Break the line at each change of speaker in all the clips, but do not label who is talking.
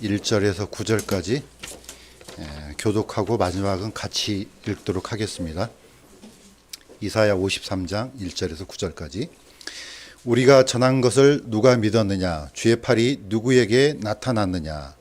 1절에서 9절까지 교독하고 마지막은 같이 읽도록 하겠습니다. 이사야 53장 1절에서 9절까지. 우리가 전한 것을 누가 믿었느냐? 주의 팔이 누구에게 나타났느냐?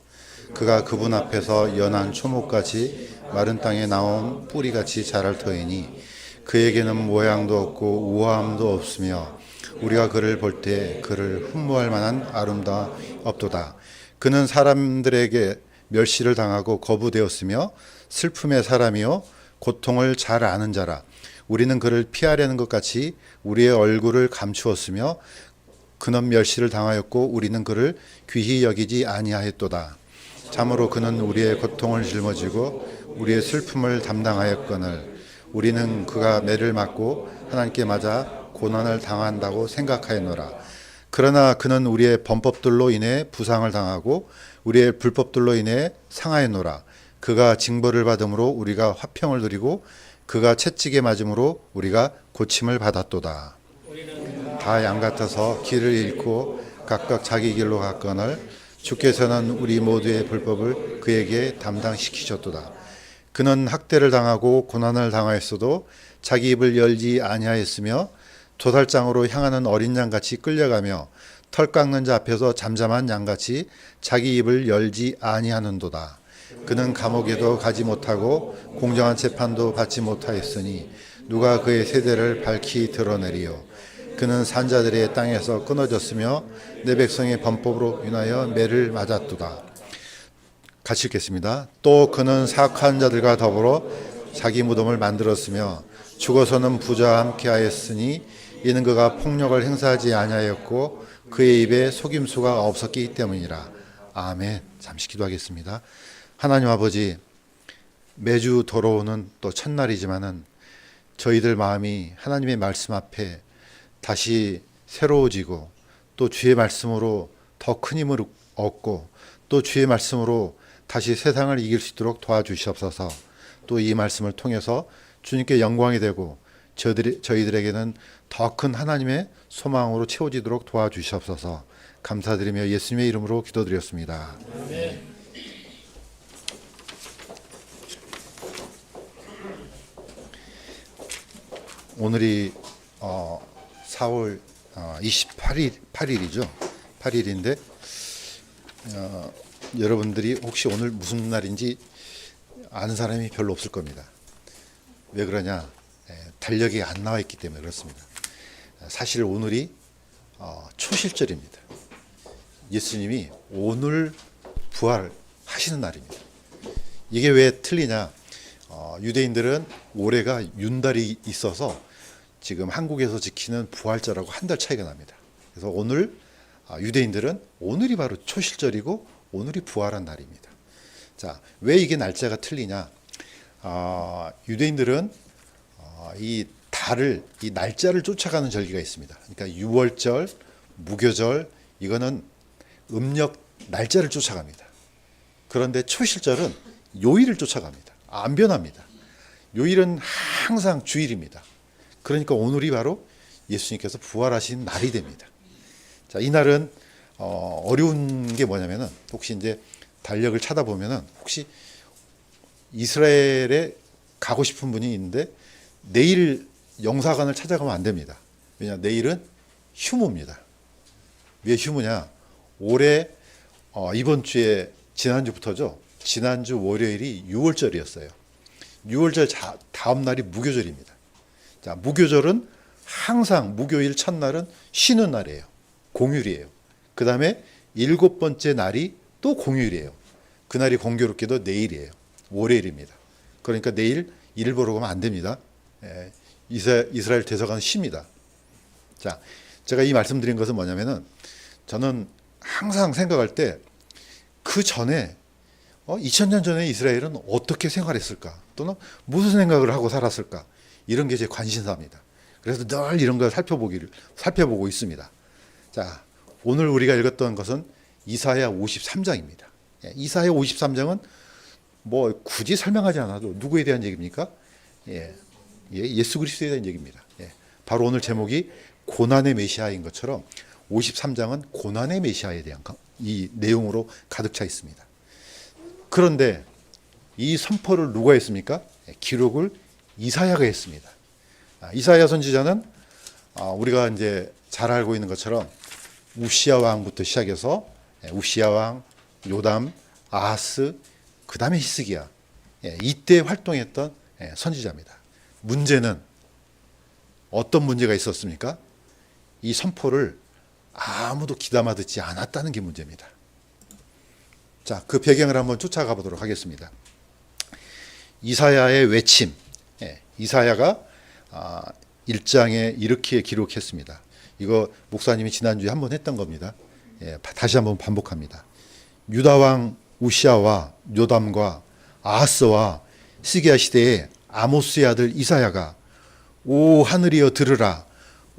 그가 그분 앞에서 연한 초목같이 마른 땅에 나온 뿌리같이 자랄 터이니 그에게는 모양도 없고 우아함도 없으며 우리가 그를 볼 때 그를 흠모할 만한 아름다움 없도다. 그는 사람들에게 멸시를 당하고 거부되었으며 슬픔의 사람이요 고통을 잘 아는 자라. 우리는 그를 피하려는 것 같이 우리의 얼굴을 감추었으며 그는 멸시를 당하였고 우리는 그를 귀히 여기지 아니하였도다. 참으로 그는 우리의 고통을 짊어지고 우리의 슬픔을 담당하였거늘 우리는 그가 매를 맞고 하나님께 맞아 고난을 당한다고 생각하였노라. 그러나 그는 우리의 범법들로 인해 부상을 당하고 우리의 불법들로 인해 상하였노라. 그가 징벌을 받음으로 우리가 화평을 누리고 그가 채찍에 맞음으로 우리가 고침을 받았도다. 다 양 같아서 길을 잃고 각각 자기 길로 갔거늘 주께서는 우리 모두의 불법을 그에게 담당시키셨도다. 그는 학대를 당하고 고난을 당하였어도 자기 입을 열지 아니하였으며 도살장으로 향하는 어린 양같이 끌려가며 털 깎는 자 앞에서 잠잠한 양같이 자기 입을 열지 아니하는도다. 그는 감옥에도 가지 못하고 공정한 재판도 받지 못하였으니 누가 그의 세대를 밝히 드러내리요. 그는 산자들의 땅에서 끊어졌으며 내 백성의 범법으로 인하여 매를 맞았도다. 같이 읽겠습니다. 또 그는 사악한 자들과 더불어 자기 무덤을 만들었으며 죽어서는 부자와 함께 하였으니 이는 그가 폭력을 행사하지 아니하였고 그의 입에 속임수가 없었기 때문이라. 아멘. 잠시 기도하겠습니다. 하나님 아버지, 매주 돌아오는 또 첫날이지만은 저희들 마음이 하나님의 말씀 앞에 다시 새로워지고 또 주의 말씀으로 더 큰 힘을 얻고 또 주의 말씀으로 다시 세상을 이길 수 있도록 도와주시옵소서. 또 이 말씀을 통해서 주님께 영광이 되고 저희들에게는 더 큰 하나님의 소망으로 채워지도록 도와주시옵소서. 감사드리며 예수님의 이름으로 기도드렸습니다. 아멘. 오늘이 4월 8일이죠. 8일인데 여러분들이 혹시 오늘 무슨 날인지 아는 사람이 별로 없을 겁니다. 왜 그러냐? 달력이 안 나와 있기 때문에 그렇습니다. 사실 오늘이 초실절입니다. 예수님이 오늘 부활하시는 날입니다. 이게 왜 틀리냐? 유대인들은 올해가 윤달이 있어서 지금 한국에서 지키는 부활절하고 한 달 차이가 납니다. 그래서 오늘 유대인들은 오늘이 바로 초실절이고 오늘이 부활한 날입니다. 자, 왜 이게 날짜가 틀리냐? 유대인들은 이 달을, 이 날짜를 쫓아가는 절기가 있습니다. 그러니까 유월절, 무교절, 이거는 음력 날짜를 쫓아갑니다. 그런데 초실절은 요일을 쫓아갑니다. 안 변합니다. 요일은 항상 주일입니다. 그러니까 오늘이 바로 예수님께서 부활하신 날이 됩니다. 자, 이 날은 어려운 게 뭐냐면은 혹시 이제 달력을 찾아보면은 혹시 이스라엘에 가고 싶은 분이 있는데 내일 영사관을 찾아가면 안 됩니다. 왜냐? 내일은 휴무입니다. 왜 휴무냐? 올해 이번 주에 지난주부터죠. 지난주 월요일이 6월절이었어요. 6월절 다음 날이 무교절입니다. 자, 무교절은 항상 목요일 첫날은 쉬는 날이에요. 공휴일이에요. 그 다음에 7번째 날이 또 공휴일이에요. 그날이 공교롭게도 내일이에요. 월요일입니다. 그러니까 내일 일 보러 가면 안 됩니다. 이스라엘 대사관은 쉽니다. 자, 제가 이 말씀드린 것은 뭐냐면은 저는 항상 생각할 때 그 전에 2000년 전에 이스라엘은 어떻게 생활했을까? 또는 무슨 생각을 하고 살았을까? 이런 게 제 관심사입니다. 그래서 늘 이런 걸 살펴보고 있습니다. 자, 오늘 우리가 읽었던 것은 이사야 53장입니다. 이사야 53장은 뭐 굳이 설명하지 않아도 누구에 대한 얘기입니까? 예수 그리스도에 대한 얘기입니다. 바로 오늘 제목이 고난의 메시아인 것처럼 53장은 고난의 메시아에 대한 이 내용으로 가득 차 있습니다. 그런데 이 선포를 누가 했습니까? 기록을 이사야가 했습니다. 이사야 선지자는 우리가 이제 잘 알고 있는 것처럼 우시야 왕부터 시작해서 우시야 왕, 요담, 아하스, 그 다음에 히스기야, 이때 활동했던 선지자입니다. 문제는 어떤 문제가 있었습니까? 이 선포를 아무도 귀담아 듣지 않았다는 게 문제입니다. 자, 그 배경을 한번 쫓아가 보도록 하겠습니다. 이사야의 외침, 이사야가 1장에 이렇게 기록했습니다. 이거 목사님이 지난주에 한번 했던 겁니다. 다시 한번 반복합니다. 유다 왕 우시아와 요담과 아하스와 시기야 시대에 아모스의 아들 이사야가 오 하늘이여 들으라,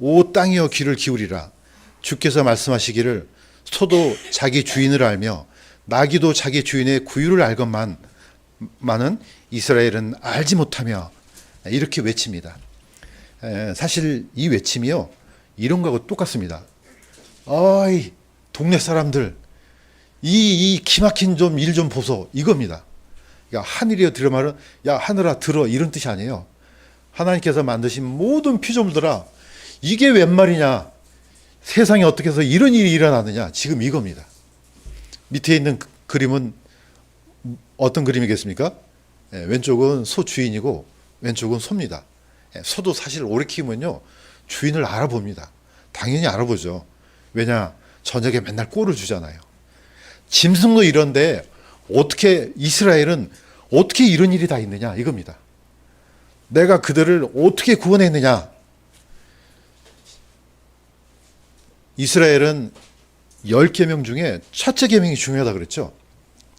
오 땅이여 귀를 기울이라. 주께서 말씀하시기를 소도 자기 주인을 알며 나귀도 자기 주인의 구유를 알건만은 이스라엘은 알지 못하며, 이렇게 외칩니다. 사실 이 외침이요, 이런 거하고 똑같습니다. 어이 동네 사람들, 이 기막힌 좀 일 좀 보소, 이겁니다. 그러니까 하늘이여 들으 말은 야 하늘아 들어, 이런 뜻이 아니에요. 하나님께서 만드신 모든 피조물들아, 이게 웬 말이냐, 세상에 어떻게 해서 이런 일이 일어나느냐, 지금 이겁니다. 밑에 있는 그림은 어떤 그림이겠습니까? 왼쪽은 소 주인이고 왼쪽은 소입니다. 소도 사실 오래 키우면요, 주인을 알아봅니다. 당연히 알아보죠. 왜냐, 저녁에 맨날 꼴을 주잖아요. 짐승도 이런데 어떻게 이스라엘은 어떻게 이런 일이 다 있느냐, 이겁니다. 내가 그들을 어떻게 구원했느냐. 이스라엘은 10계명 중에 첫째 계명이 중요하다 그랬죠.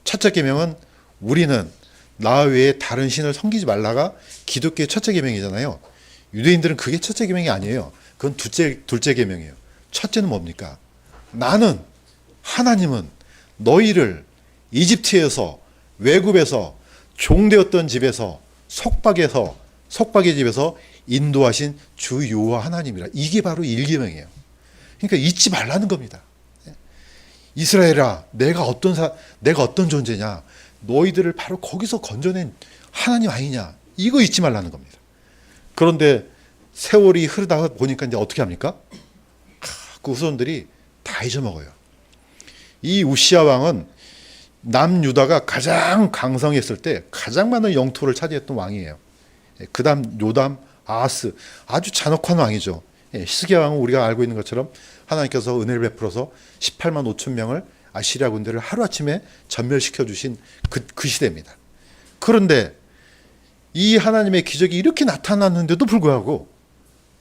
첫째 계명은 우리는 나 외에 다른 신을 섬기지 말라가 기독교의 첫째 계명이잖아요. 유대인들은 그게 첫째 계명이 아니에요. 그건 둘째 계명이에요. 첫째는 뭡니까? 나는, 하나님은 너희를 이집트에서, 외국에서, 종되었던 집에서, 속박의 집에서 인도하신 주 여호와 하나님이라. 이게 바로 1계명이에요. 그러니까 잊지 말라는 겁니다. 이스라엘아, 내가 어떤 존재냐? 너희들을 바로 거기서 건져낸 하나님 아니냐? 이거 잊지 말라는 겁니다. 그런데 세월이 흐르다가 보니까 이제 어떻게 합니까? 그 후손들이 다 잊어먹어요. 이 우시야 왕은 남유다가 가장 강성했을 때 가장 많은 영토를 차지했던 왕이에요. 그 다음 요담, 아하스, 아주 잔혹한 왕이죠. 히스기야 왕은 우리가 알고 있는 것처럼 하나님께서 은혜를 베풀어서 18만 5천 명을 아시리아 군대를 하루아침에 전멸시켜 주신 그 시대입니다. 그런데 이 하나님의 기적이 이렇게 나타났는데도 불구하고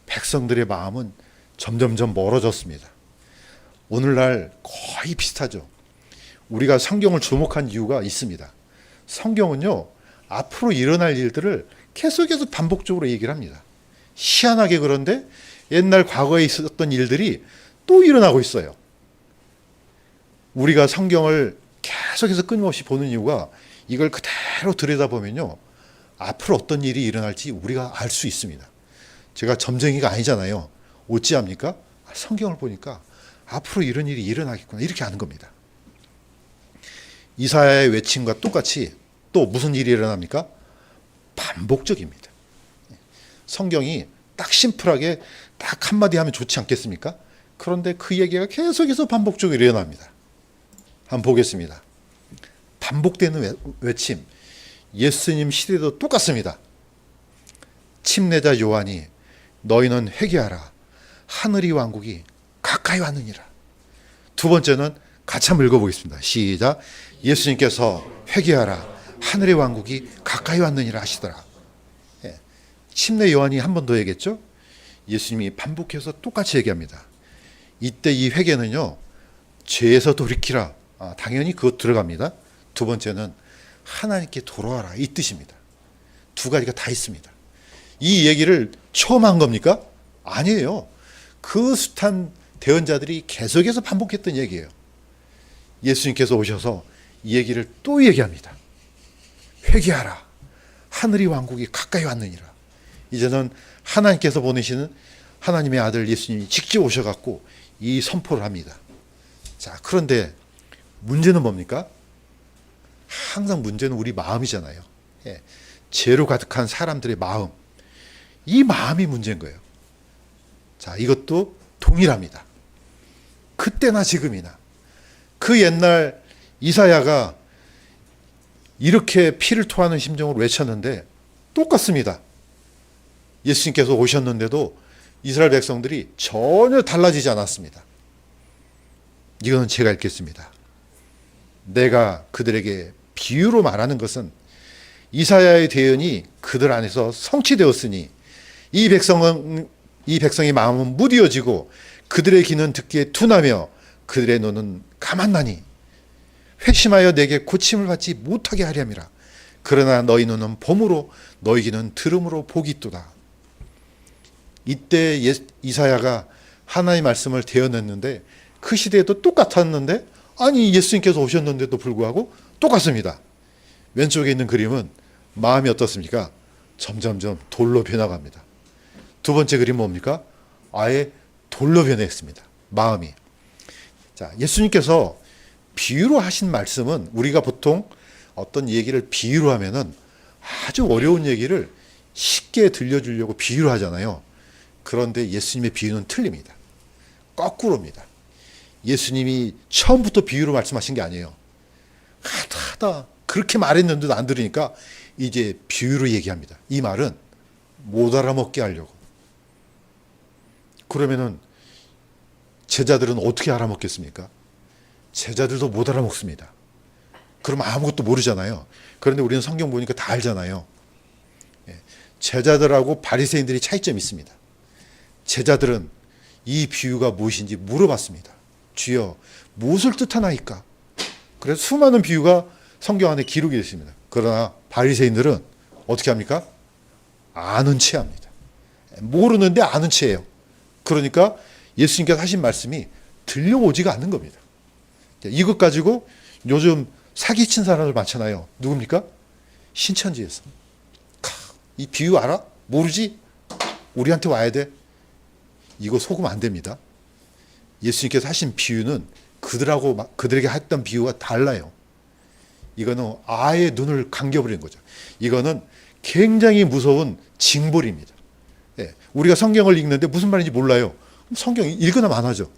백성들의 마음은 점점점 멀어졌습니다. 오늘날 거의 비슷하죠. 우리가 성경을 주목한 이유가 있습니다. 성경은요, 앞으로 일어날 일들을 계속해서 반복적으로 얘기를 합니다. 희한하게 그런데 옛날 과거에 있었던 일들이 또 일어나고 있어요. 우리가 성경을 계속해서 끊임없이 보는 이유가 이걸 그대로 들여다보면요, 앞으로 어떤 일이 일어날지 우리가 알 수 있습니다. 제가 점쟁이가 아니잖아요. 어찌합니까? 성경을 보니까 앞으로 이런 일이 일어나겠구나, 이렇게 아는 겁니다. 이사야의 외침과 똑같이 또 무슨 일이 일어납니까? 반복적입니다. 성경이 딱 심플하게 딱 한마디 하면 좋지 않겠습니까? 그런데 그 얘기가 계속해서 반복적으로 일어납니다. 한번 보겠습니다. 반복되는 외침, 예수님 시대도 똑같습니다. 침례자 요한이 너희는 회개하라, 하늘의 왕국이 가까이 왔느니라. 두 번째는 같이 한번 읽어보겠습니다. 시작. 예수님께서 회개하라, 하늘의 왕국이 가까이 왔느니라 하시더라. 침례 요한이 한 번 더 얘기했죠. 예수님이 반복해서 똑같이 얘기합니다. 이때 이 회개는요, 죄에서 돌이키라. 당연히 그것 들어갑니다. 두 번째는 하나님께 돌아와라, 이 뜻입니다. 두 가지가 다 있습니다. 이 얘기를 처음 한 겁니까? 아니에요. 그 숱한 대언자들이 계속해서 반복했던 얘기예요. 예수님께서 오셔서 이 얘기를 또 얘기합니다. 회개하라, 하늘의 왕국이 가까이 왔느니라. 이제는 하나님께서 보내시는 하나님의 아들 예수님이 직접 오셔갖고 이 선포를 합니다. 자, 그런데 문제는 뭡니까? 항상 문제는 우리 마음이잖아요. 예. 죄로 가득한 사람들의 마음. 이 마음이 문제인 거예요. 자, 이것도 동일합니다. 그때나 지금이나. 그 옛날 이사야가 이렇게 피를 토하는 심정으로 외쳤는데 똑같습니다. 예수님께서 오셨는데도 이스라엘 백성들이 전혀 달라지지 않았습니다. 이거는 제가 읽겠습니다. 내가 그들에게 비유로 말하는 것은 이사야의 대언이 그들 안에서 성취되었으니 이 백성의 마음은 무디어지고 그들의 귀는 듣기에 둔하며 그들의 눈은 감았나니 회심하여 내게 고침을 받지 못하게 하려 함이라. 그러나 너희 눈은 봄으로 너희 귀는 들음으로 복이 있도다. 이때 이사야가 하나님의 말씀을 대언했는데 그 시대에도 똑같았는데 아니 예수님께서 오셨는데도 불구하고 똑같습니다. 왼쪽에 있는 그림은 마음이 어떻습니까? 점점점 돌로 변화갑니다. 두 번째 그림 뭡니까? 아예 돌로 변했습니다. 마음이. 자, 예수님께서 비유로 하신 말씀은 우리가 보통 어떤 얘기를 비유로 하면은 아주 어려운 얘기를 쉽게 들려주려고 비유로 하잖아요. 그런데 예수님의 비유는 틀립니다. 거꾸로입니다. 예수님이 처음부터 비유로 말씀하신 게 아니에요. 하다 그렇게 말했는데도 안 들으니까 이제 비유로 얘기합니다. 이 말은 못 알아먹게 하려고. 그러면은 제자들은 어떻게 알아먹겠습니까? 제자들도 못 알아먹습니다. 그럼 아무것도 모르잖아요. 그런데 우리는 성경 보니까 다 알잖아요. 제자들하고 바리새인들이 차이점이 있습니다. 제자들은 이 비유가 무엇인지 물어봤습니다. 주여, 무엇을 뜻하나이까? 그래서 수많은 비유가 성경 안에 기록이 되어 있습니다. 그러나 바리새인들은 어떻게 합니까? 아는 체 합니다. 모르는데 아는 체예요. 그러니까 예수님께서 하신 말씀이 들려오지가 않는 겁니다. 이것 가지고 요즘 사기친 사람들 많잖아요. 누굽니까? 신천지에서. 이 비유 알아? 모르지? 우리한테 와야 돼? 이거 속으면 안 됩니다. 예수님께서 하신 비유는 그들에게 했던 비유와 달라요. 이거는 아예 눈을 감겨버리는 거죠. 이거는 굉장히 무서운 징벌입니다. 예, 우리가 성경을 읽는데 무슨 말인지 몰라요. 성경 읽으나 마나죠.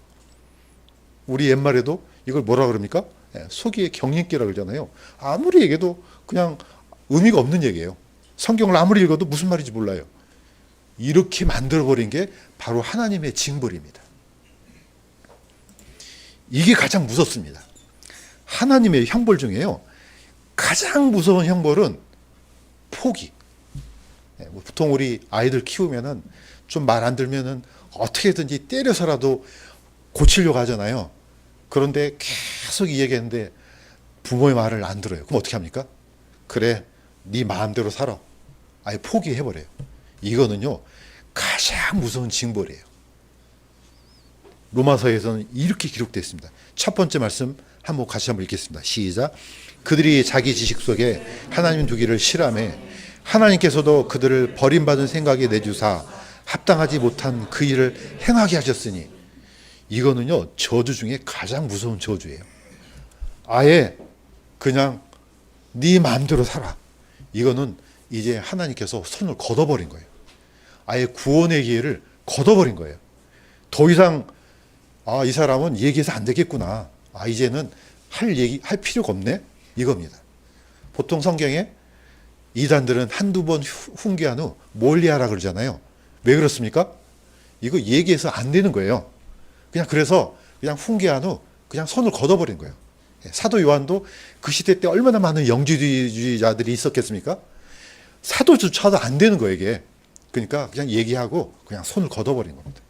우리 옛말에도 이걸 뭐라 그럽니까? 예, 속이의 경륜기라고 그러잖아요. 아무리 얘기해도 그냥 의미가 없는 얘기예요. 성경을 아무리 읽어도 무슨 말인지 몰라요. 이렇게 만들어버린 게 바로 하나님의 징벌입니다. 이게 가장 무섭습니다. 하나님의 형벌 중에요. 가장 무서운 형벌은 포기. 보통 우리 아이들 키우면은 좀 말 안 들면은 어떻게든지 때려서라도 고치려고 하잖아요. 그런데 계속 이 얘기했는데 부모의 말을 안 들어요. 그럼 어떻게 합니까? 그래, 네 마음대로 살아. 아예 포기해버려요. 이거는요, 가장 무서운 징벌이에요. 로마서에서는 이렇게 기록되어 있습니다. 첫 번째 말씀 같이 한번 읽겠습니다. 시작. 그들이 자기 지식 속에 하나님 두기를 싫어하며 하나님께서도 그들을 버림받은 생각에 내주사 합당하지 못한 그 일을 행하게 하셨으니. 이거는요, 저주 중에 가장 무서운 저주예요. 아예 그냥 네 마음대로 살아. 이거는 이제 하나님께서 손을 걷어버린 거예요. 아예 구원의 기회를 걷어버린 거예요. 더 이상 이 사람은 얘기해서 안 되겠구나. 이제는 할 필요가 없네. 이겁니다. 보통 성경에 이단들은 한두 번 훈계한 후 멀리하라 그러잖아요. 왜 그렇습니까? 이거 얘기해서 안 되는 거예요. 그래서 훈계한 후 그냥 손을 걷어버린 거예요. 사도 요한도 그 시대 때 얼마나 많은 영지주의자들이 있었겠습니까? 사도조차도 안 되는 거예요, 이게. 그러니까 그냥 얘기하고 그냥 손을 걷어버린 겁니다.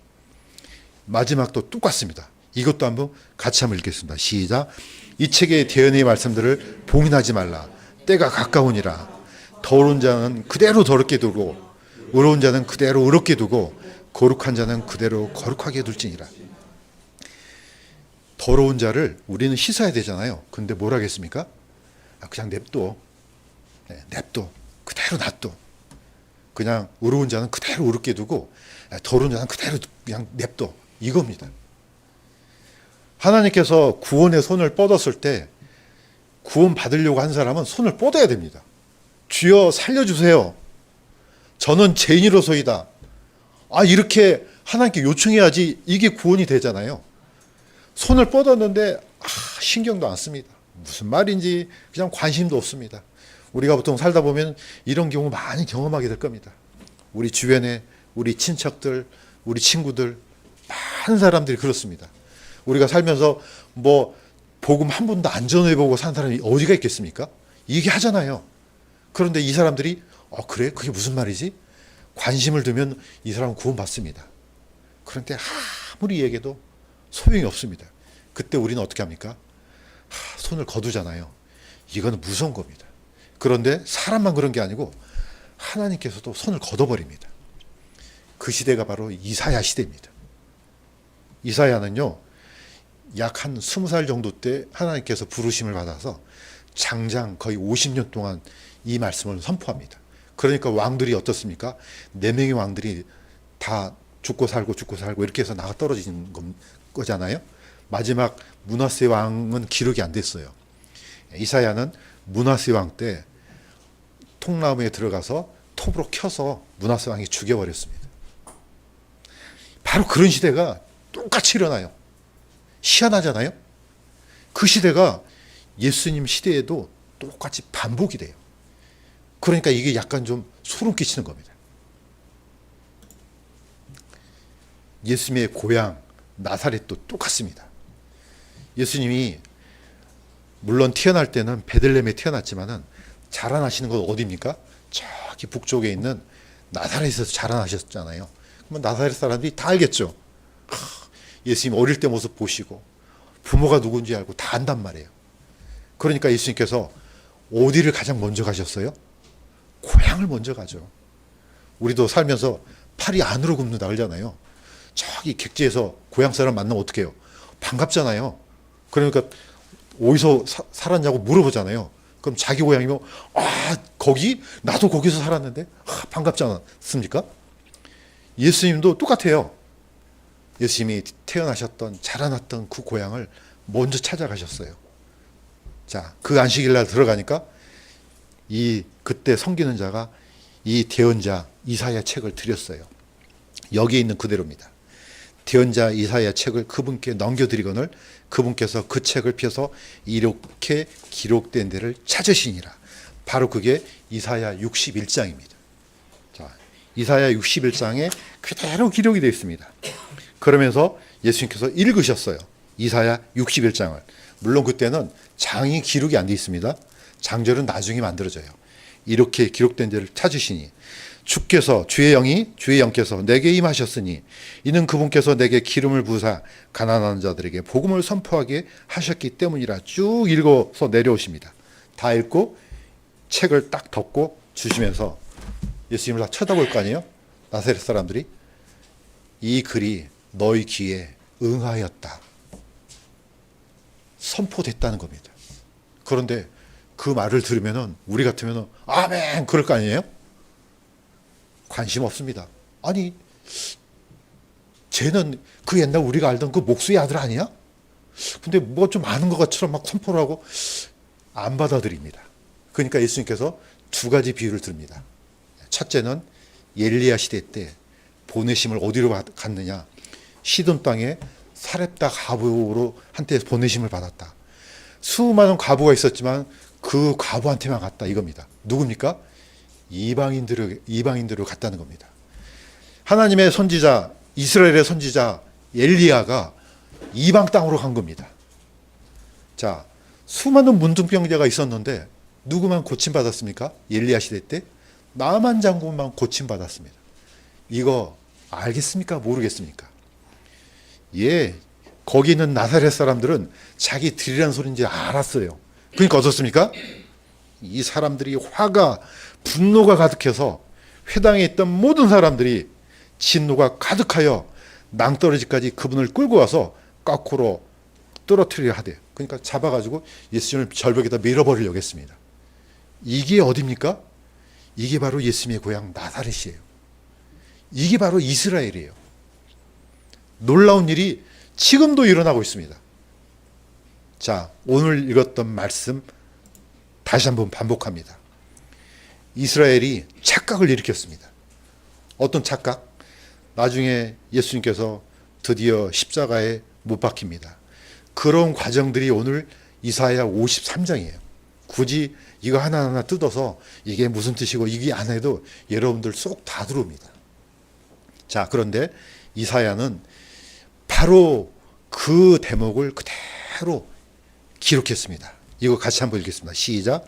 마지막도 똑같습니다. 이것도 한번 같이 한번 읽겠습니다. 시작. 이 책의 대언의 말씀들을 봉인하지 말라. 때가 가까우니라. 더러운 자는 그대로 더럽게 두고 의로운 자는 그대로 의롭게 두고 거룩한 자는 그대로 거룩하게 둘지니라. 더러운 자를 우리는 씻어야 되잖아요. 근데 뭘 하겠습니까? 그냥 냅둬. 냅둬. 그대로 놔둬. 그냥 의로운 자는 그대로 의롭게 두고 더러운 자는 그대로 그냥 냅둬. 이겁니다. 하나님께서 구원의 손을 뻗었을 때 구원 받으려고 한 사람은 손을 뻗어야 됩니다. 주여 살려주세요. 저는 죄인으로서이다. 이렇게 하나님께 요청해야지 이게 구원이 되잖아요. 손을 뻗었는데 신경도 안 씁니다. 무슨 말인지 그냥 관심도 없습니다. 우리가 보통 살다 보면 이런 경우 많이 경험하게 될 겁니다. 우리 주변에 우리 친척들, 우리 친구들, 많은 사람들이 그렇습니다. 우리가 살면서 복음 한 번도 안 전해보고 산 사람이 어디가 있겠습니까? 얘기하잖아요. 그런데 이 사람들이 그래? 그게 무슨 말이지? 관심을 두면 이 사람은 구원받습니다. 그런데 아무리 얘기해도 소용이 없습니다. 그때 우리는 어떻게 합니까? 손을 거두잖아요. 이거는 무서운 겁니다. 그런데 사람만 그런 게 아니고 하나님께서도 손을 걷어버립니다. 그 시대가 바로 이사야 시대입니다. 이사야는요, 약 한 20살 정도 때 하나님께서 부르심을 받아서 장장 거의 50년 동안 이 말씀을 선포합니다. 그러니까 왕들이 어떻습니까? 4명의 왕들이 다 죽고 살고 이렇게 해서 나가 떨어지는 거잖아요. 마지막 므낫세 왕은 기록이 안 됐어요. 이사야는 므낫세 왕 때 통나무에 들어가서 톱으로 켜서 므낫세 왕이 죽여버렸습니다. 바로 그런 시대가 똑같이 일어나요. 희한하잖아요. 그 시대가 예수님 시대에도 똑같이 반복이 돼요. 그러니까 이게 약간 좀 소름 끼치는 겁니다. 예수님의 고향 나사렛도 똑같습니다. 예수님이 물론 태어날 때는 베들레헴에 태어났지만은 자라나시는 건 어디입니까? 저기 북쪽에 있는 나사렛에서 자라나셨잖아요. 그러면 나사렛 사람들이 다 알겠죠. 예수님 어릴 때 모습 보시고 부모가 누군지 알고 다 안단 말이에요. 그러니까 예수님께서 어디를 가장 먼저 가셨어요? 고향을 먼저 가죠. 우리도 살면서 팔이 안으로 굽는다 그러잖아요. 저기 객지에서 고향 사람 만나면 어떻게 해요? 반갑잖아요. 그러니까 어디서 살았냐고 물어보잖아요. 그럼 자기 고향이면 거기? 나도 거기서 살았는데 반갑지 않습니까? 예수님도 똑같아요. 예수님이 태어나셨던 자라났던 그 고향을 먼저 찾아가셨어요. 자, 그 안식일 날 들어가니까 그때 섬기는 자가 이 대언자 이사야 책을 드렸어요. 여기에 있는 그대로입니다. 대언자 이사야 책을 그분께 넘겨드리거늘 그분께서 그 책을 펴서 이렇게 기록된 데를 찾으시니라. 바로 그게 이사야 61장입니다. 자, 이사야 61장에 그대로 기록이 되어 있습니다. 그러면서 예수님께서 읽으셨어요. 이사야 61장을. 물론 그때는 장이 기록이 안 되어 있습니다. 장절은 나중에 만들어져요. 이렇게 기록된 데를 찾으시니 주의 영께서 내게 임하셨으니 이는 그분께서 내게 기름을 부으사 가난한 자들에게 복음을 선포하게 하셨기 때문이라. 쭉 읽어서 내려오십니다. 다 읽고 책을 딱 덮고 주시면서 예수님을 다 쳐다볼 거 아니에요? 나사렛 사람들이. 이 글이 너희 귀에 응하였다. 선포됐다는 겁니다. 그런데 그 말을 들으면은 우리 같으면은 아멘 그럴 거 아니에요? 관심 없습니다. 아니, 쟤는 그 옛날 우리가 알던 그 목수의 아들 아니야? 근데 뭐 좀 아는 것 것처럼 막 선포를 하고 안 받아들입니다. 그러니까 예수님께서 2가지 비유를 듭니다. 첫째는 엘리야 시대 때 보내심을 어디로 갔느냐? 시돈 땅에 사렙다 과부로 한테 보내심을 받았다. 수많은 과부가 있었지만 그 과부한테만 갔다 이겁니다. 누굽니까? 이방인들로 갔다는 겁니다. 하나님의 선지자, 이스라엘의 선지자 엘리야가 이방 땅으로 간 겁니다. 자, 수많은 문둥병자가 있었는데 누구만 고침받았습니까? 엘리야 시대 때 나만 장군만 고침받았습니다. 이거 알겠습니까? 모르겠습니까? 예, 거기 있는 나사렛 사람들은 자기 들이라는 소리인지 알았어요. 그러니까 어떻습니까? 이 사람들이 분노가 가득해서 회당에 있던 모든 사람들이 진노가 가득하여 낭떠러지까지 그분을 끌고 와서 거꾸로 떨어뜨리려 하대요. 그러니까 잡아가지고 예수님을 절벽에다 밀어버리려고 했습니다. 이게 어디입니까? 이게 바로 예수님의 고향 나사렛이에요. 이게 바로 이스라엘이에요. 놀라운 일이 지금도 일어나고 있습니다. 자, 오늘 읽었던 말씀 다시 한번 반복합니다. 이스라엘이 착각을 일으켰습니다. 어떤 착각? 나중에 예수님께서 드디어 십자가에 못 박힙니다. 그런 과정들이 오늘 이사야 53장이에요. 굳이 이거 하나하나 뜯어서 이게 무슨 뜻이고 이게 안 해도 여러분들 쏙 다 들어옵니다. 자, 그런데 이사야는 바로 그 대목을 그대로 기록했습니다. 이거 같이 한번 읽겠습니다. 시작.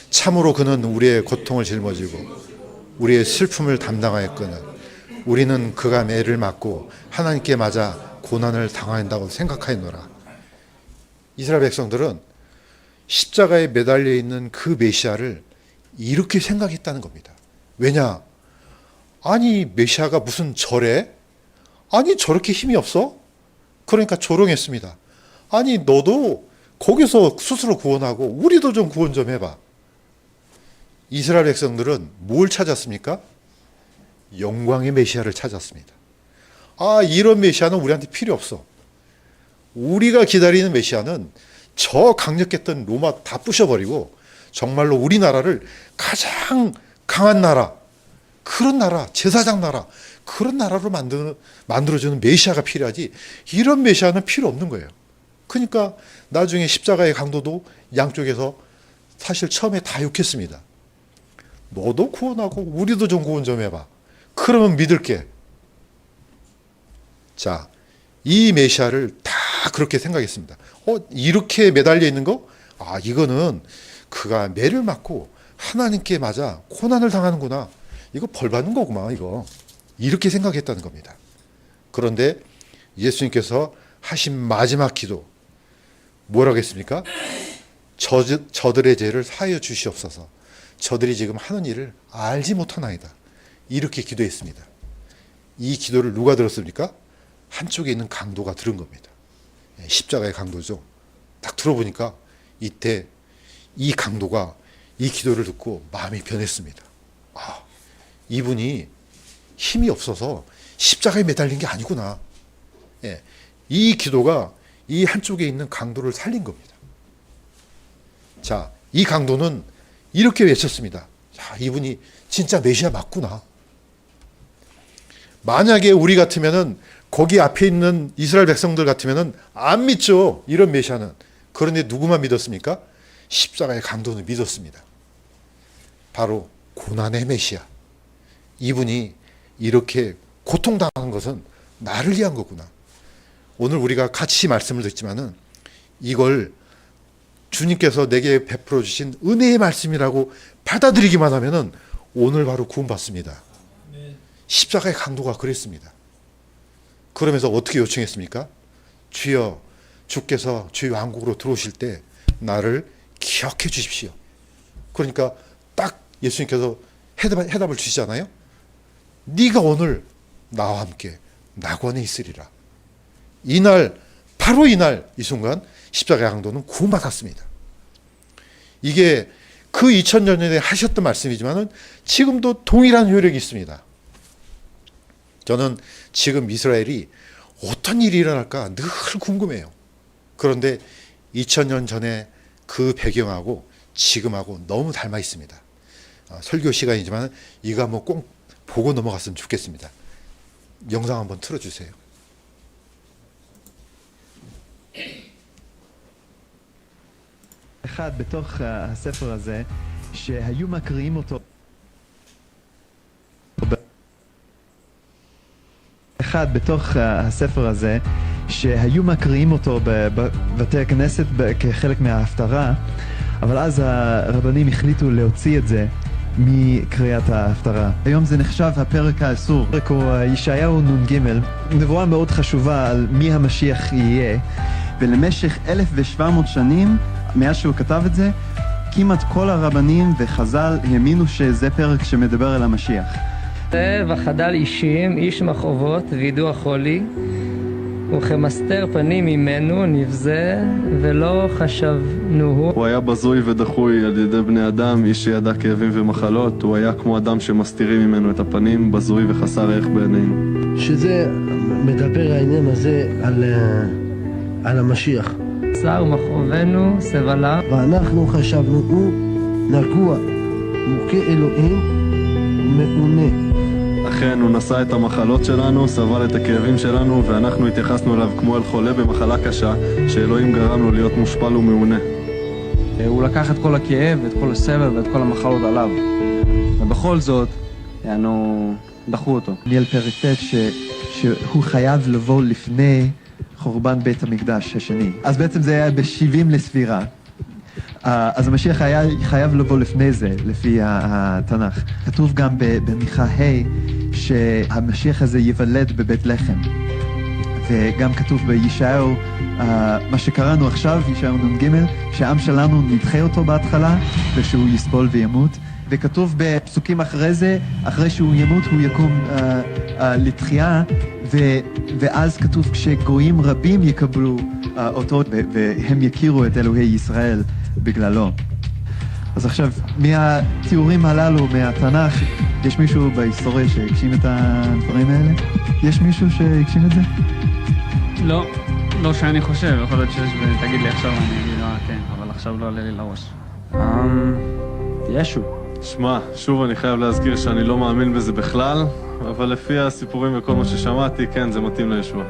참으로 그는 우리의 고통을 짊어지고 우리의 슬픔을 담당하였거늘 우리는 그가 매를 맞고 하나님께 맞아 고난을 당한다고 생각하였노라. 이스라엘 백성들은 십자가에 매달려 있는 그 메시아를 이렇게 생각했다는 겁니다. 왜냐? 아니 메시아가 무슨 저래? 아니 저렇게 힘이 없어? 그러니까 조롱했습니다. 아니 너도 거기서 스스로 구원하고 우리도 좀 구원 좀 해봐. 이스라엘 백성들은 뭘 찾았습니까? 영광의 메시아를 찾았습니다. 아, 이런 메시아는 우리한테 필요 없어. 우리가 기다리는 메시아는 저 강력했던 로마 다 부셔버리고 정말로 우리나라를 가장 강한 나라, 그런 나라, 제사장 나라, 그런 나라로 만들어주는 메시아가 필요하지 이런 메시아는 필요 없는 거예요. 그러니까 나중에 십자가의 강도도 양쪽에서 사실 처음에 다 욕했습니다. 너도 구원하고 우리도 좀 구원 좀 해봐. 그러면 믿을게. 자, 이 메시아를 다 그렇게 생각했습니다. 이렇게 매달려 있는 거? 아, 이거는 그가 매를 맞고 하나님께 맞아 고난을 당하는구나. 이거 벌 받는 거구만, 이거. 이렇게 생각했다는 겁니다. 그런데 예수님께서 하신 마지막 기도 뭐라고 했습니까? 저들의 죄를 사하여 주시옵소서. 저들이 지금 하는 일을 알지 못하나이다. 이렇게 기도했습니다. 이 기도를 누가 들었습니까? 한쪽에 있는 강도가 들은 겁니다. 십자가의 강도죠. 딱 들어보니까 이때 이 강도가 이 기도를 듣고 마음이 변했습니다. 아, 이분이 힘이 없어서 십자가에 매달린 게 아니구나. 예, 이 기도가 이 한쪽에 있는 강도를 살린 겁니다. 자, 이 강도는 이렇게 외쳤습니다. 자, 이분이 진짜 메시아 맞구나. 만약에 우리 같으면은 거기 앞에 있는 이스라엘 백성들 같으면은 안 믿죠. 이런 메시아는. 그런데 누구만 믿었습니까? 십자가의 강도는 믿었습니다. 바로 고난의 메시아. 이분이 이렇게 고통당한 것은 나를 위한 거구나. 오늘 우리가 같이 말씀을 듣지만은 이걸 주님께서 내게 베풀어 주신 은혜의 말씀이라고 받아들이기만 하면은 오늘 바로 구원받습니다. 십자가의 강도가 그랬습니다. 그러면서 어떻게 요청했습니까? 주여, 주께서 주의 왕국으로 들어오실 때 나를 기억해 주십시오. 그러니까 딱 예수님께서 해답을 주시잖아요. 네가 오늘 나와 함께 낙원에 있으리라. 이날, 바로 이날, 이 순간 십자가의 강도는 구원받았습니다. 이게 그 2000년 전에 하셨던 말씀이지만 지금도 동일한 효력이 있습니다. 저는 지금 이스라엘이 어떤 일이 일어날까 늘 궁금해요. 그런데 2000년 전에 그 배경하고 지금하고 너무 닮아 있습니다. 설교 시간이지만 이거 한번 꼭 보고 넘어갔으면 좋겠습니다. 영상 한번 틀어주세요.
אחד בתוך הספר הזה שהיו מקריאים אותו אחד בתוך הספר הזה שהיו מקריאים אותו בבתי הכנסת כחלק מההפטרה, אבל אז הרבנים החליטו להוציא את זה מקריאת ההפטרה. היום זה נחשב הפרק האסור. פרק הוא ישעיהו נ"ג, נבואה מאוד חשובה על מי המשיח יהיה, ולמשך 1700 שנים מאז שהוא כתב את זה, כמעט כל הרבנים וחז"ל האמינו שזה פרק שמדבר על המשיח.
וחדל אישים, איש מכאובות וידוע חולי, וכמסתר פנים ממנו נבזה ולא חשבנוהו.
הוא היה בזוי ודחוי על ידי בני אדם, איש שידע כאבים ומחלות, הוא היה כמו אדם שמסתירים ממנו את הפנים, בזוי וחסר ערך בעינינו.
שזה מדבר העניין הזה על המשיח.
שר ומכאובנו סבלה.
ואנחנו חשבנו הוא נגוע, מוכה אלוהים, מעונה.
אכן, הוא נשא את המחלות שלנו, סבל את הכאבים שלנו, ואנחנו התייחסנו אליו כמו אל חולה במחלה קשה, שאלוהים גרם לו להיות מושפל ומעונה.
הוא לקח את כל הכאב, את כל הסבל ואת כל המחלות עליו. ובכל זאת, דחו אותו.
דניאל פרק ט' שהוא חייב לבוא לפני חורבן בית המקדש השני. אז בעצם זה היה ב-70 לספירה. אז המשיח היה חייב לבוא לפני זה, לפי התנ"ך. כתוב גם במיכה ה' שהמשיח הזה ייוולד בבית לחם. וגם כתוב בישעיהו, מה שקראנו עכשיו, ישעיהו נ"ג, שהעם שלנו נדחה אותו בהתחלה, ושהוא יסבול וימות. וכתוב בפסוקים אחרי זה, אחרי שהוא ימות הוא יקום לתחייה, ואז כתוב כשגויים רבים יקבלו אותו, והם יכירו את אלוהי ישראל בגללו. אז עכשיו, מהתיאורים הללו, מהתנ"ך, יש מישהו בהיסטוריה שהגשים את הדברים האלה? יש מישהו שהגשים את זה?
לא שאני חושב, יכול להיות שיש, תגיד לי עכשיו, אני אגיד, כן, אבל עכשיו לא עולה לי לראש.
ישו.
שמע, שוב אני חייב להזכיר שאני לא מאמין בזה בכלל, אבל לפי הסיפורים וכל מה ששמעתי, כן, זה מתאים לישוע.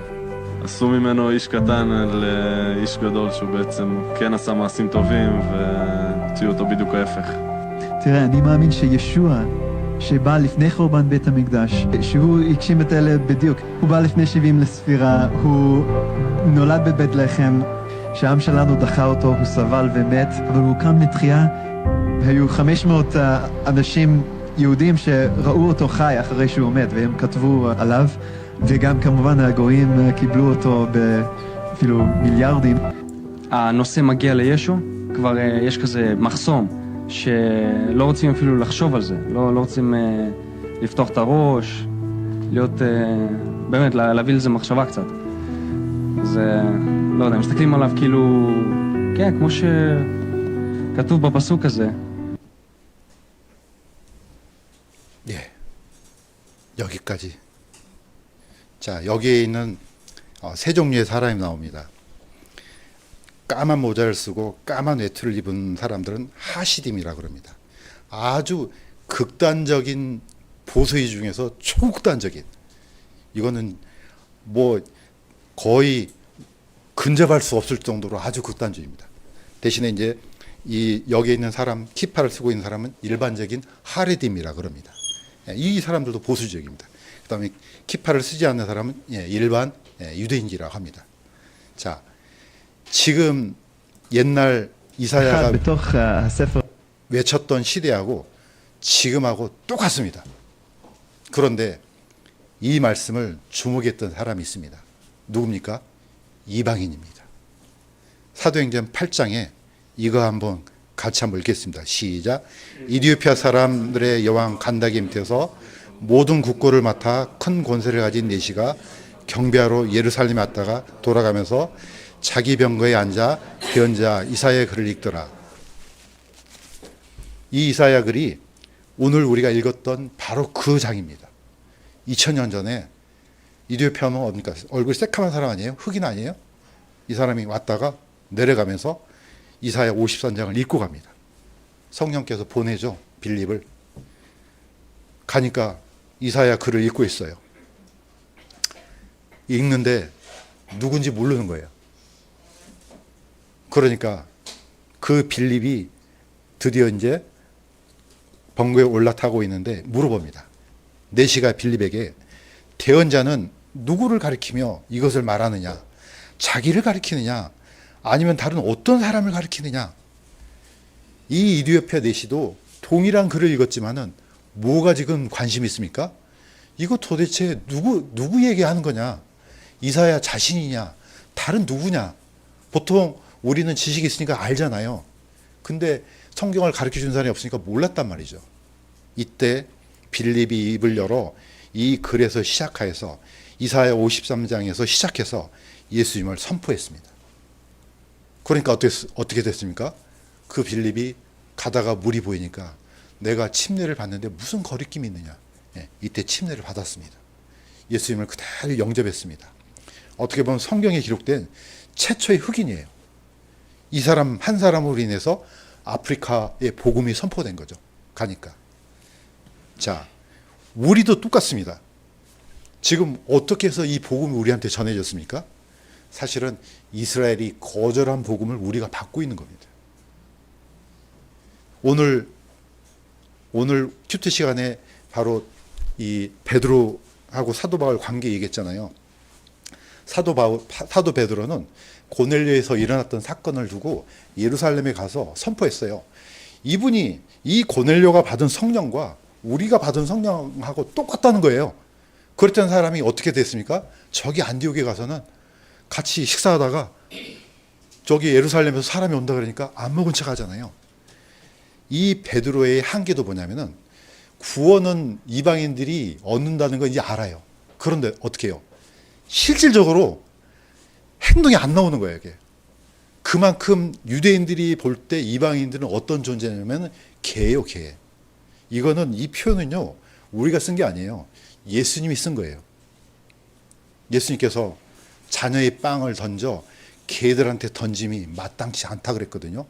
עשו ממנו איש קטן לאיש גדול, שהוא בעצם כן עשה מעשים טובים, והוציאו אותו בדיוק ההפך.
תראה, אני מאמין שישוע, שבא לפני חורבן בית המקדש, שהוא הגשים את אלה בדיוק. הוא בא לפני 70 לספירה, הוא נולד בבית לחם, שהעם שלנו דחה אותו, הוא סבל ומת, אבל הוא קם לתחייה. היו 500 אנשים יהודים שראו אותו חי אחרי שהוא מת, והם כתבו עליו, וגם כמובן הגויים קיבלו אותו אפילו מיליארדים.
הנושא מגיע לישו, כבר יש כזה מחסום, שלא רוצים אפילו לחשוב על זה, לא רוצים לפתוח את הראש, להיות, באמת, להביא לזה מחשבה קצת. אז לא יודע, מסתכלים עליו כאילו, כן, כמו שכתוב בפסוק הזה.
예, 여기까지. 자, 여기에 있는 세 종류의 사람이 나옵니다. 까만 모자를 쓰고 까만 외투를 입은 사람들은 하시딤이라 그럽니다. 아주 극단적인 보수의 중에서 초극단적인, 이거는 뭐 거의 근접할 수 없을 정도로 아주 극단적입니다. 대신에 이제 이 여기에 있는 사람, 키파를 쓰고 있는 사람은 일반적인 하레딤이라 그럽니다. 이 사람들도 보수적입니다. 그다음에 키파를 쓰지 않는 사람은 일반 유대인이라고 합니다. 자, 지금 옛날 이사야가
בתוך הספר
외쳤던 시대하고 지금하고 똑같습니다. 그런데 이 말씀을 주목했던 사람이 있습니다. 누굽니까? 이방인입니다. 사도행전 8장에 이거 한번 같이 한번 읽겠습니다. 시작. 이디오피아 사람들의 여왕 간다기 밑에서 모든 국고를 맡아 큰 권세를 가진 내시가 경배하러 예루살렘에 왔다가 돌아가면서 자기 병거에 앉아 예언자 이사야 글을 읽더라. 이 이사야 글이 오늘 우리가 읽었던 바로 그 장입니다. 2000년 전에 이디오피아는 어딥니까? 얼굴 새카만 사람 아니에요? 흑인 아니에요? 이 사람이 왔다가 내려가면서 이사야 53장을 읽고 갑니다. 성령께서 보내죠. 빌립을. 가니까 이사야 글을 읽고 있어요. 읽는데 누군지 모르는 거예요. 그러니까 그 빌립이 드디어 이제 번거에 올라타고 있는데 물어봅니다. 내시가 빌립에게 대언자는 누구를 가리키며 이것을 말하느냐? 자기를 가리키느냐? 아니면 다른 어떤 사람을 가리키느냐? 이 이디오피아 내시도 동일한 글을 읽었지만은 뭐가 지금 관심이 있습니까? 이거 도대체 누구 얘기하는 거냐? 이사야 자신이냐? 다른 누구냐? 보통 우리는 지식이 있으니까 알잖아요. 근데 성경을 가르쳐 준 사람이 없으니까 몰랐단 말이죠. 이때 빌립이 입을 열어 이 글에서 시작해서 이사야 53장에서 시작해서 예수님을 선포했습니다. 그러니까 어떻게 됐습니까? 그 빌립이 가다가 물이 보이니까 내가 침례를 받는데 무슨 거리낌이 있느냐. 이때 침례를 받았습니다. 예수님을 그대로 영접했습니다. 어떻게 보면 성경에 기록된 최초의 흑인이에요. 이 사람 한 사람으로 인해서 아프리카의 복음이 선포된 거죠. 가니까. 자, 우리도 똑같습니다. 지금 어떻게 해서 이 복음이 우리한테 전해졌습니까? 사실은 이스라엘이 거절한 복음을 우리가 받고 있는 겁니다. 오늘 큐티 시간에 바로 이 베드로하고 사도 바울 관계 얘기했잖아요. 사도 베드로는 고넬료에서 일어났던 사건을 두고 예루살렘에 가서 선포했어요. 이분이 이 고넬료가 받은 성령과 우리가 받은 성령하고 똑같다는 거예요. 그랬던 사람이 어떻게 됐습니까? 저기 안디옥에 가서는 같이 식사하다가 저기 예루살렘에서 사람이 온다 그러니까 안 먹은 척 하잖아요. 이 베드로의 한계도 뭐냐면은 구원은 이방인들이 얻는다는 걸 이제 알아요. 그런데 어떻게 해요? 실질적으로 행동이 안 나오는 거예요, 이게. 그만큼 유대인들이 볼 때 이방인들은 어떤 존재냐면 개예요, 개. 이거는 이 표현은요, 우리가 쓴 게 아니에요. 예수님이 쓴 거예요. 예수님께서 자녀의 빵을 던져 개들한테 던짐이 마땅치 않다 그랬거든요.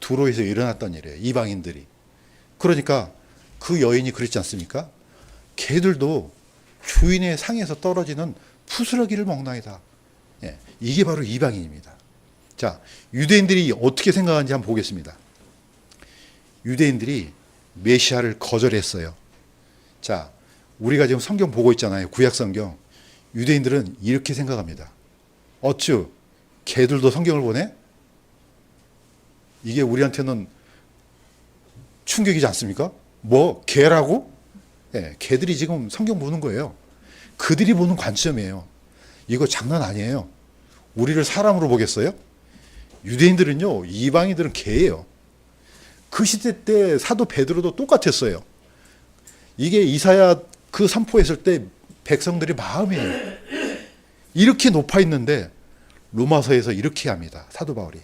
두로에서 일어났던 일이에요, 이방인들이. 그러니까 그 여인이 그랬지 않습니까? 개들도 주인의 상에서 떨어지는 푸스러기를 먹나이다. 이게 바로 이방인입니다. 자, 유대인들이 어떻게 생각하는지 한번 보겠습니다. 유대인들이 메시아를 거절했어요. 자, 우리가 지금 성경 보고 있잖아요. 구약 성경. 유대인들은 이렇게 생각합니다. 어쭈, 개들도 성경을 보네? 이게 우리한테는 충격이지 않습니까? 뭐, 개라고? 개들이 지금 성경 보는 거예요. 그들이 보는 관점이에요. 이거 장난 아니에요. 우리를 사람으로 보겠어요? 유대인들은요, 이방인들은 개예요. 그 시대 때 사도 베드로도 똑같았어요. 이게 이사야 그 선포했을 때 백성들의 마음이에요. 이렇게 높아 있는데 로마서에서 이렇게 합니다. 사도 바울이.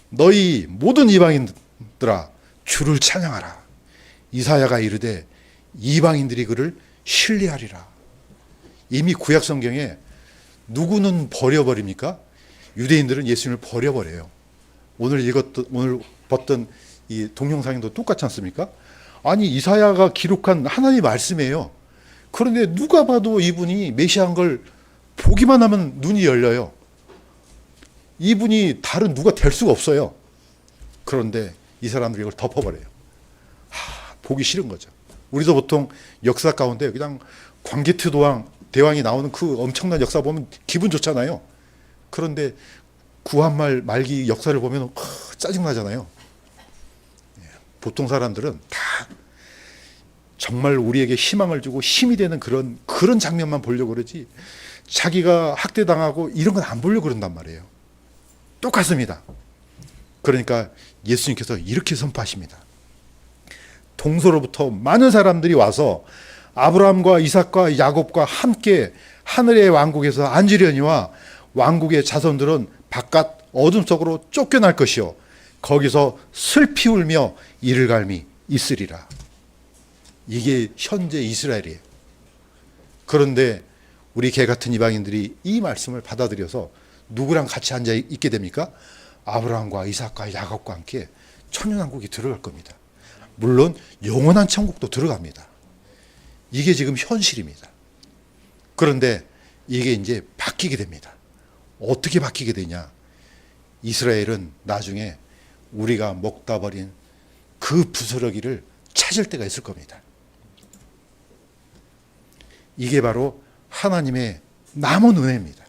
너희 모든 이방인들아 주를 찬양하라. 이사야가 이르되 이방인들이 그를 신뢰하리라. 이미 구약 성경에 누구는 버려버립니까? 유대인들은 예수님을 버려버려요. 오늘 봤던 이 동영상도 똑같지 않습니까? 아니, 이사야가 기록한 하나님의 말씀이에요. 그런데 누가 봐도 이분이 메시아인 걸 보기만 하면 눈이 열려요. 이분이 다른 누가 될 수가 없어요. 그런데 이 사람들이 이걸 덮어버려요. 보기 싫은 거죠. 우리도 보통 역사 가운데 그냥 광개토 대왕이 나오는 그 엄청난 역사 보면 기분 좋잖아요. 그런데 구한말 말기 역사를 보면 짜증나잖아요. 보통 사람들은 다 정말 우리에게 희망을 주고 힘이 되는 그런 장면만 보려고 그러지 자기가 학대당하고 이런 건 안 보려고 그런단 말이에요. 똑같습니다. 그러니까 예수님께서 이렇게 선포하십니다. 동서로부터 많은 사람들이 와서 아브라함과 이삭과 야곱과 함께 하늘의 왕국에서 앉으려니와 왕국의 자손들은 바깥 어둠 속으로 쫓겨날 것이요 거기서 슬피 울며 이를 갈미 있으리라. 이게 현재 이스라엘이에요. 그런데 우리 개 같은 이방인들이 이 말씀을 받아들여서 누구랑 같이 앉아 있게 됩니까? 아브라함과 이삭과 야곱과 함께 천년왕국이 들어갈 겁니다. 물론 영원한 천국도 들어갑니다. 이게 지금 현실입니다. 그런데 이게 이제 바뀌게 됩니다. 어떻게 바뀌게 되냐? 이스라엘은 나중에 우리가 먹다 버린 그 부스러기를 찾을 때가 있을 겁니다. 이게 바로 하나님의 남은 은혜입니다.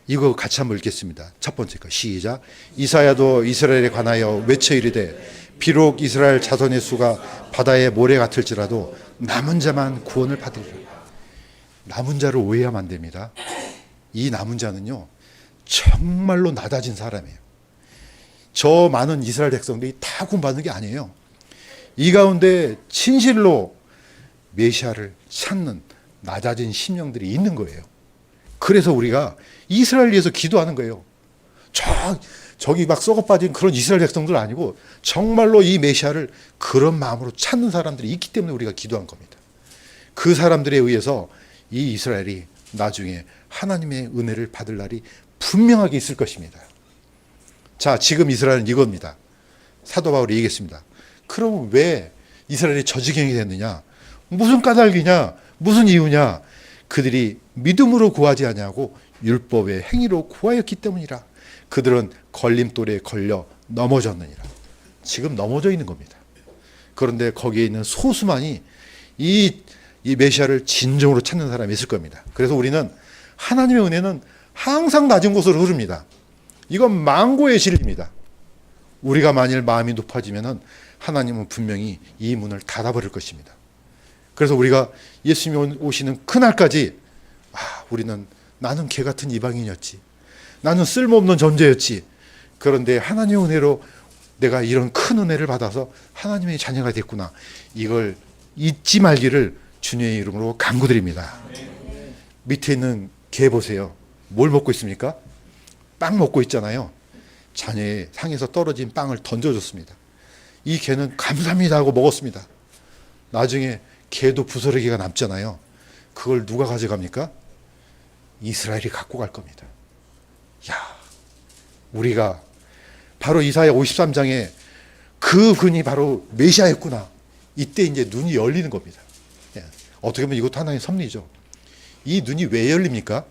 이거 같이 한번 읽겠습니다. 첫 번째 거 시작. 이사야도 이스라엘에 관하여 외쳐 이르되 비록 이스라엘 자손의 수가 바다의 모래 같을지라도 남은 자만 구원을 받으리라. 남은 자를 오해하면 안 됩니다. 이 남은 자는요 정말로 낮아진 사람이에요. 저 많은 이스라엘 백성들이 다 구원받는 게 아니에요. 이 가운데 진실로 메시아를 찾는 낮아진 심령들이 있는 거예요. 그래서 우리가 이스라엘 위해서 기도하는 거예요. 저기 막 썩어빠진 그런 이스라엘 백성들 아니고 정말로 이 메시아를 그런 마음으로 찾는 사람들이 있기 때문에 우리가 기도한 겁니다. 그 사람들에 의해서 이 이스라엘이 나중에 하나님의 은혜를 받을 날이 분명하게 있을 것입니다. 자, 지금 이스라엘은 이겁니다. 사도 바울이 얘기했습니다. 그럼 왜 이스라엘이 저지경이 됐느냐? 무슨 까닭이냐? 무슨 이유냐? 그들이 믿음으로 구하지 아니하고 율법의 행위로 구하였기 때문이라. 그들은 걸림돌에 걸려 넘어졌느니라. 지금 넘어져 있는 겁니다. 그런데 거기에 있는 소수만이 이 메시아를 진정으로 찾는 사람이 있을 겁니다. 그래서 우리는 하나님의 은혜는 항상 낮은 곳으로 흐릅니다. 이건 망고의 진리입니다. 우리가 만일 마음이 높아지면은 하나님은 분명히 이 문을 닫아버릴 것입니다. 그래서 우리가 예수님이 오시는 그날까지 우리는 나는 개 같은 이방인이었지. 나는 쓸모없는 존재였지. 그런데 하나님의 은혜로 내가 이런 큰 은혜를 받아서 하나님의 자녀가 됐구나. 이걸 잊지 말기를 주님의 이름으로 간구드립니다. 밑에 있는 개 보세요. 뭘 먹고 있습니까? 빵 먹고 있잖아요. 자녀의 상에서 떨어진 빵을 던져줬습니다. 이 개는 감사합니다 하고 먹었습니다. 나중에 개도 부스러기가 남잖아요. 그걸 누가 가져갑니까? 이스라엘이 갖고 갈 겁니다. 야, 우리가 바로 이사야 53장에 그 근이 바로 메시아였구나. 이때 이제 눈이 열리는 겁니다. 어떻게 보면 이것도 하나의 섭리죠. 이 눈이 왜 열립니까?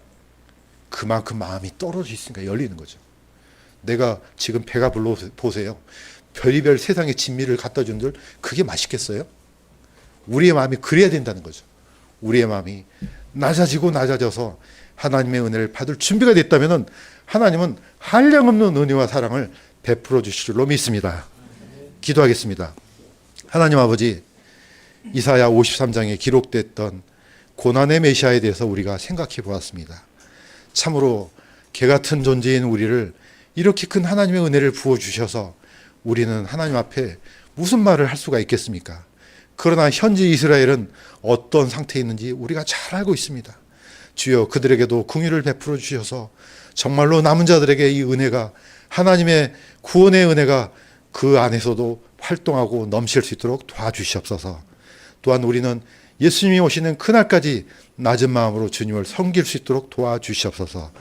그만큼 마음이 떨어져 있으니까 열리는 거죠. 내가 지금 배가 불러 보세요. 별의별 세상의 진미를 갖다 준 들 그게 맛있겠어요? 우리의 마음이 그래야 된다는 거죠. 우리의 마음이 낮아지고 낮아져서 하나님의 은혜를 받을 준비가 됐다면 하나님은 한량없는 은혜와 사랑을 베풀어 주실 줄로 믿습니다. 기도하겠습니다. 하나님 아버지, 이사야 53장에 기록됐던 고난의 메시아에 대해서 우리가 생각해 보았습니다. 참으로 개 같은 존재인 우리를 이렇게 큰 하나님의 은혜를 부어주셔서 우리는 하나님 앞에 무슨 말을 할 수가 있겠습니까? 그러나 현재 이스라엘은 어떤 상태에 있는지 우리가 잘 알고 있습니다. 주여, 그들에게도 긍휼을 베풀어 주셔서 정말로 남은 자들에게 이 은혜가, 하나님의 구원의 은혜가 그 안에서도 활동하고 넘칠 수 있도록 도와주시옵소서. 또한 우리는 예수님이 오시는 그날까지 낮은 마음으로 주님을 섬길 수 있도록 도와주시옵소서.